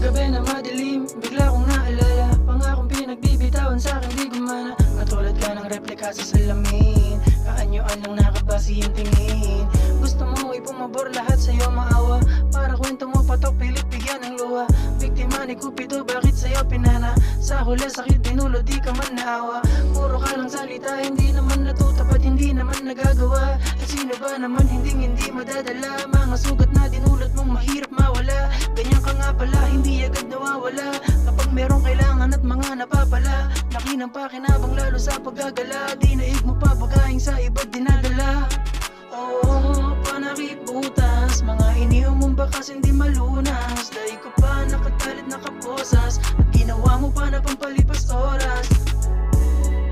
gabi na madilim, bigla kong naalala pangakong pinagbibitawan sa'kin di gumana. Katulad ka ng replika sa salamin, kaanyuan lang nakabasi yung tingin. Gusto mo ay pumabor, lahat sa'yo maawa. Para kwento mo patok, pilit bigyan ng luha. Biktima ni Cupido, bakit sa'yo pinana? Sa huli sakit dinulot, di ka man naawa. Puro ka lang salita, hindi naman natutupad, hindi naman nagagawa. At sino ba naman hindi madadala? Mga sugat na dinulot mong mahirap mawala. Ganyan ka nga pala, hindi agad nawawala. Kapag merong kailangan at mga napapala, laki ng pakinabang lalo sa paggagala. Di naig mo pa bagaing sa iba't dinadala. Oo, panakip butas, mga inihaw mong bakas hindi malunas. Dahil ko pa nakatalit nakaposas, at ginawa mo pa na pampalipas oras.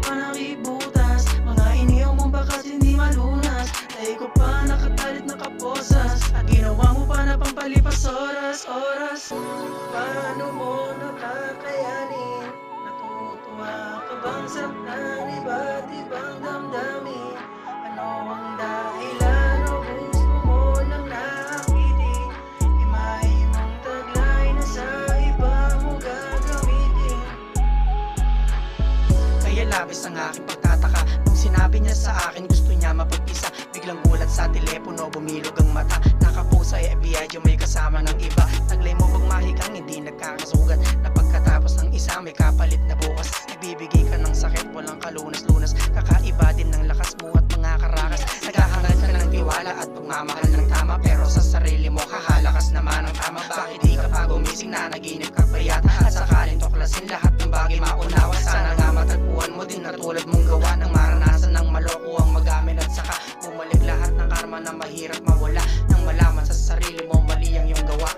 Panakip butas, mga inihaw mong bakas hindi malunas. Dahil ko pa nakatalit nakaposas, at ginawa mo pa na pampalipas oras. Paano mo nakakayanin? Natutuwa ka bang saktan iba't ibang damdamin? Ano ang dahilan o gusto mo lang naakitin? Imahe mong taglay na sa iba mo gagamitin. Kaya labis ang aking pagtataka nung sinabi niya sa akin gusto niya mapag-isa. Biglang gulat sa telepono, bumilog ang mata. Nakaposa ay biyadyo may kasama ng iba. Taglay mo bang mahikang hindi nagkakasugat, na pagkatapos ng isa may kapalit na bukas. Nagbibigay ka ng sakit, walang kalunas-lunas. Kakaiba din ng lakas mo at mga karakas. Naghahangad ka ng tiwala at pagmamahal ng tama, pero sa sarili mo kahalakas naman ang tama. Bakit di ka pa gumising na naginip ka pa yata? At sakaling tuklasin lahat ng bagay maunawa. Sana nga matagpuan mo din na tulad mong gawa ng maranasan ng maloko ang magamin. At saka bumalik lahat ng karma na mahirap mawala, nang malaman sa sarili mo mali ang iyong gawa.